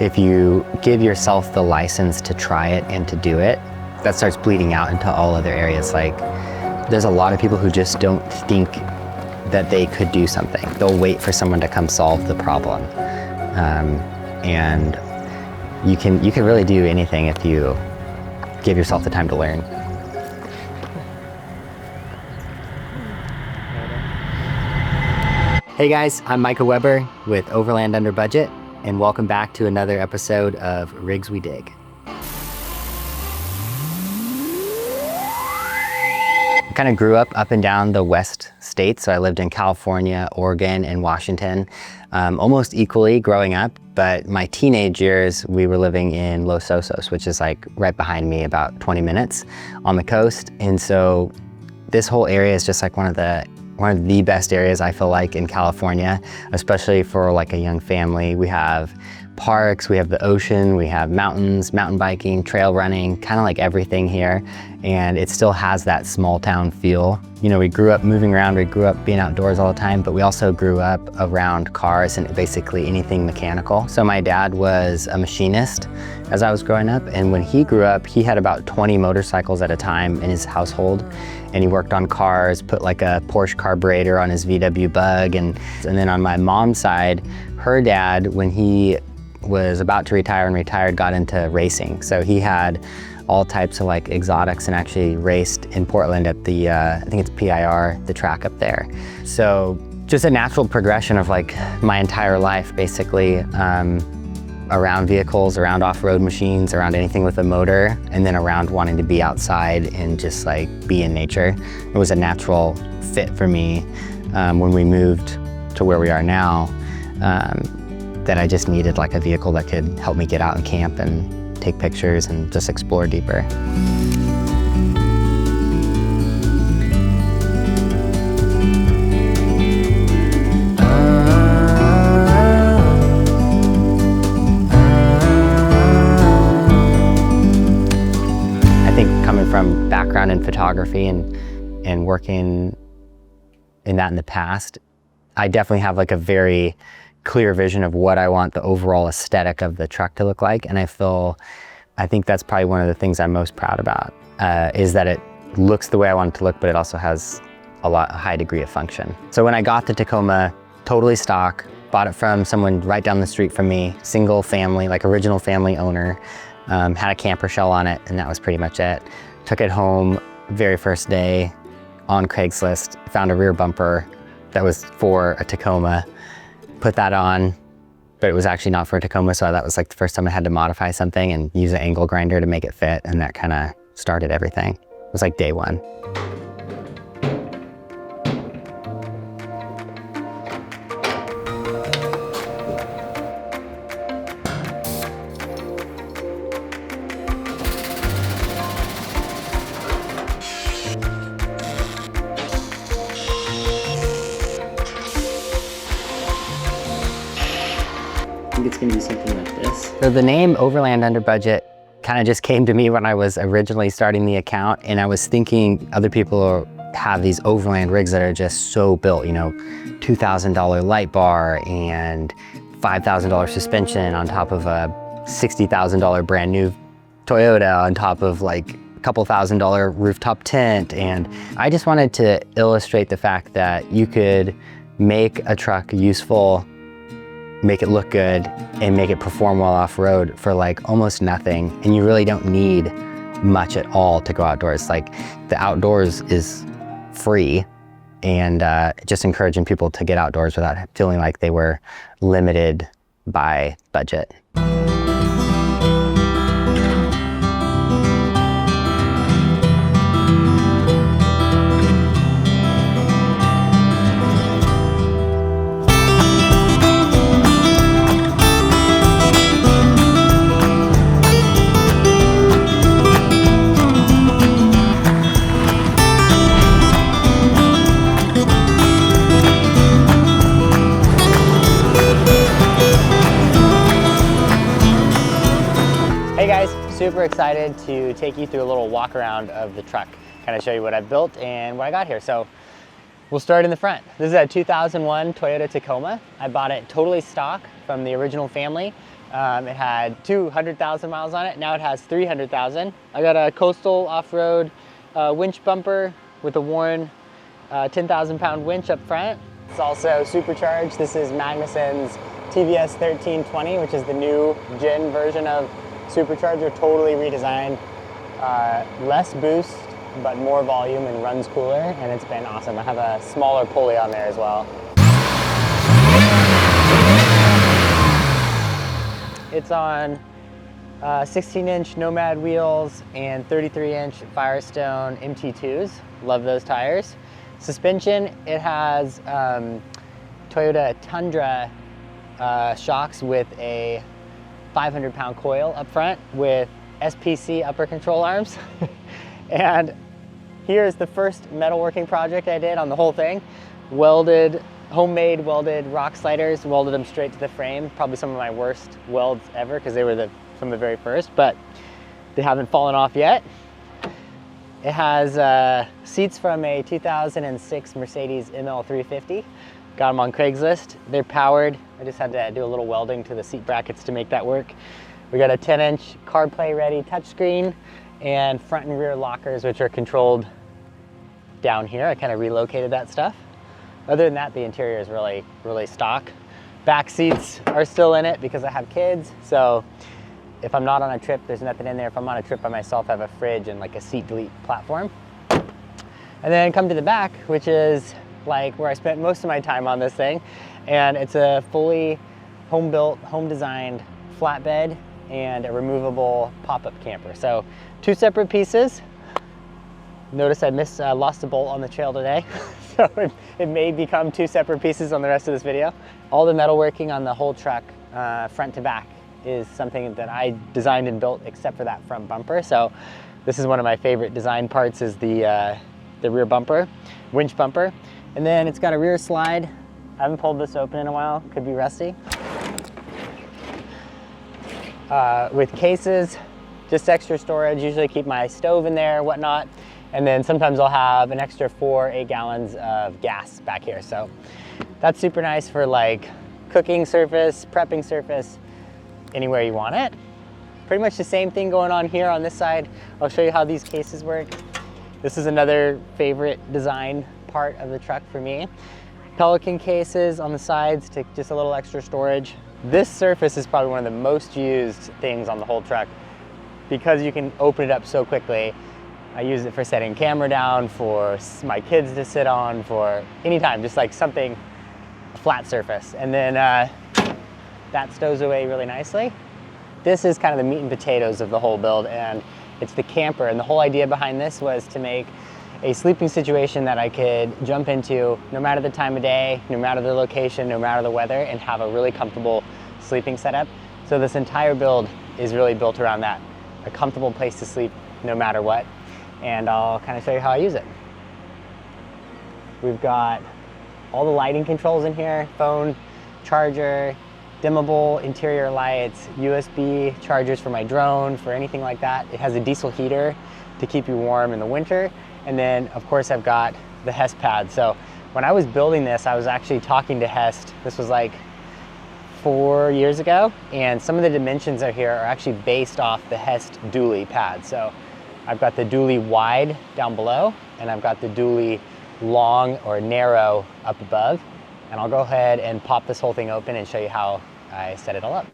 if you give yourself the license to try it and to do it, that starts bleeding out into all other areas. Like, there's a lot of people who just don't think that they could do something. They'll wait for someone to come solve the problem. And you can really do anything if you give yourself the time to learn. Hey guys, I'm Micah Weber with Overland Under Budget, and welcome back to another episode of Rigs We Dig. I kind of grew up and down the West states, so I lived in California, Oregon, and Washington, almost equally growing up, but my teenage years, we were living in Los Osos, which is like right behind me, about 20 minutes on the coast. And so this whole area is just like one of the best areas I feel like in California, especially for like a young family. We have parks, we have the ocean, we have mountains, mountain biking, trail running, kind of like everything here. And it still has that small town feel. You know, we grew up moving around, we grew up being outdoors all the time, but we also grew up around cars and basically anything mechanical. So my dad was a machinist as I was growing up, and when he grew up, he had about 20 motorcycles at a time in his household, and he worked on cars, put like a Porsche carburetor on his VW Bug, and then on my mom's side, her dad, when he was about to retire and retired, got into racing. So he had all types of like exotics and actually raced in Portland at the, I think it's PIR, the track up there. So just a natural progression of like my entire life, basically, around vehicles, around off-road machines, around anything with a motor, and then around wanting to be outside and just like be in nature. It was a natural fit for me when we moved to where we are now, that I just needed like a vehicle that could help me get out and camp and take pictures and just explore deeper. I think coming from background in photography and working in that in the past, I definitely have like a very clear vision of what I want the overall aesthetic of the truck to look like. And I think that's probably one of the things I'm most proud about, is that it looks the way I want it to look, but it also has a high degree of function. So when I got the Tacoma, totally stock, bought it from someone right down the street from me, single family, like original family owner, had a camper shell on it, and that was pretty much it. Took it home very first day on Craigslist, found a rear bumper that was for a Tacoma, put that on, but it was actually not for a Tacoma, so that was like the first time I had to modify something and use an angle grinder to make it fit, and that kind of started everything. It was like day one. I think it's gonna be something like this. So the name Overland Under Budget kind of just came to me when I was originally starting the account, and I was thinking other people have these overland rigs that are just so built, you know, $2,000 light bar and $5,000 suspension on top of a $60,000 brand new Toyota on top of like a couple $1,000 rooftop tent. And I just wanted to illustrate the fact that you could make a truck useful, make it look good, and make it perform well off-road for like almost nothing. And you really don't need much at all to go outdoors. Like, the outdoors is free, and just encouraging people to get outdoors without feeling like they were limited by budget. Super excited to take you through a little walk around of the truck, kind of show you what I've built and what I got here. So we'll start in the front. This is a 2001 Toyota Tacoma. I bought it totally stock from the original family It had 200,000 miles on it. Now it has 300,000. I got a coastal off-road winch bumper with a Warren 10,000 pound winch up front. It's also supercharged. This is Magnuson's TVS 1320, which is the new gen version of supercharger, totally redesigned. Less boost, but more volume and runs cooler, and it's been awesome. I have a smaller pulley on there as well. It's on 16-inch Nomad wheels and 33-inch Firestone MT2s. Love those tires. Suspension, it has Toyota Tundra shocks with a 500-pound coil up front with SPC upper control arms. And here's the first metalworking project I did on the whole thing. Homemade welded rock sliders, welded them straight to the frame. Probably some of my worst welds ever because they were from the very first, but they haven't fallen off yet. It has seats from a 2006 Mercedes ML350. Got them on Craigslist. They're powered. I just had to do a little welding to the seat brackets to make that work. We got a 10-inch CarPlay ready touchscreen and front and rear lockers, which are controlled down here. I kind of relocated that stuff. Other than that, the interior is really, really stock. Back seats are still in it because I have kids. So if I'm not on a trip, there's nothing in there. If I'm on a trip by myself, I have a fridge and like a seat delete platform. And then come to the back, which is like where I spent most of my time on this thing. And it's a fully home-built, home-designed flatbed and a removable pop-up camper. So 2 separate pieces. Notice I lost a bolt on the trail today. So it may become 2 separate pieces on the rest of this video. All the metalworking on the whole truck, front to back, is something that I designed and built except for that front bumper. So this is one of my favorite design parts, is the rear bumper, winch bumper. And then it's got a rear slide. I haven't pulled this open in a while, could be rusty. With cases, just extra storage, usually keep my stove in there, whatnot. And then sometimes I'll have an extra 8 gallons of gas back here. So that's super nice for like cooking surface, prepping surface, anywhere you want it. Pretty much the same thing going on here on this side. I'll show you how these cases work. This is another favorite design part of the truck for me. Pelican cases on the sides to just a little extra storage. This surface is probably one of the most used things on the whole truck because you can open it up so quickly. I use it for setting camera down, for my kids to sit on, for anytime, just like something, a flat surface. And then that stows away really nicely. This is kind of the meat and potatoes of the whole build, and it's the camper. And the whole idea behind this was to make a sleeping situation that I could jump into no matter the time of day, no matter the location, no matter the weather, and have a really comfortable sleeping setup. So this entire build is really built around that, a comfortable place to sleep no matter what. And I'll kind of show you how I use it. We've got all the lighting controls in here, phone, charger, dimmable interior lights, USB chargers for my drone, for anything like that. It has a diesel heater to keep you warm in the winter. And then of course I've got the HEST pad. So when I was building this, I was actually talking to HEST. This was like 4 years ago. And some of the dimensions out here are actually based off the HEST Dually pad. So I've got the Dually Wide down below, and I've got the Dually Long or narrow up above. And I'll go ahead and pop this whole thing open and show you how I set it all up.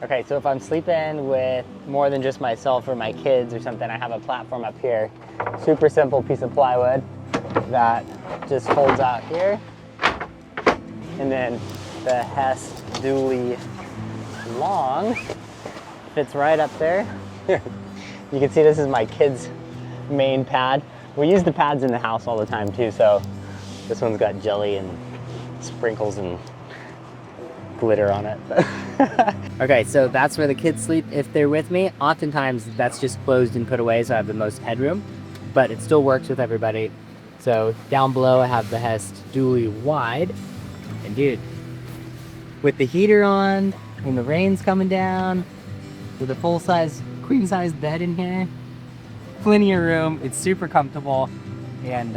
Okay, so if I'm sleeping with more than just myself or my kids or something, I have a platform up here. Super simple piece of plywood that just folds out here. And then the HEST Dually Long fits right up there. You can see this is my kids' main pad. We use the pads in the house all the time too, so this one's got jelly and sprinkles and glitter on it. Okay, so that's where the kids sleep if they're with me. Oftentimes that's just closed and put away so I have the most headroom, but it still works with everybody. So down below I have the HEST Dually Wide, and dude, with the heater on, when the rain's coming down, with a full-size, queen-size bed in here, plenty of room, it's super comfortable, and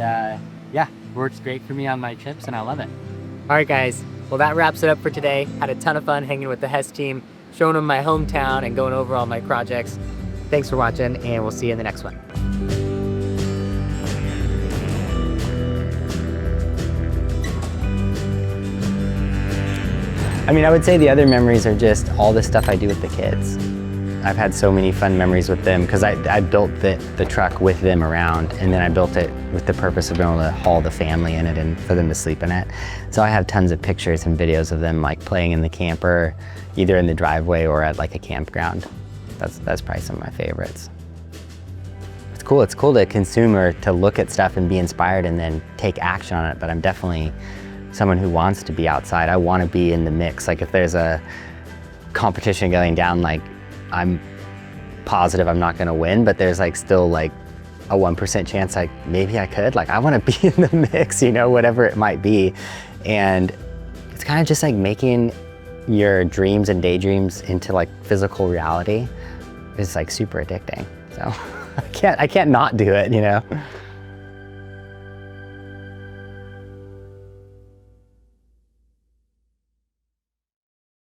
yeah, works great for me on my trips, and I love it. All right, guys. Well, that wraps it up for today. Had a ton of fun hanging with the HEST team, showing them my hometown and going over all my projects. Thanks for watching, and we'll see you in the next one. I mean, I would say the other memories are just all the stuff I do with the kids. I've had so many fun memories with them because I built the truck with them around, and then I built it with the purpose of being able to haul the family in it and for them to sleep in it. So I have tons of pictures and videos of them like playing in the camper, either in the driveway or at like a campground. That's probably some of my favorites. It's cool to consume or to look at stuff and be inspired and then take action on it, but I'm definitely someone who wants to be outside. I want to be in the mix. Like if there's a competition going down, like I'm positive I'm not going to win, but there's like still like a 1% chance like maybe I could. Like I want to be in the mix, you know, whatever it might be. And it's kind of just like making your dreams and daydreams into like physical reality is like super addicting. So I can't not do it, you know.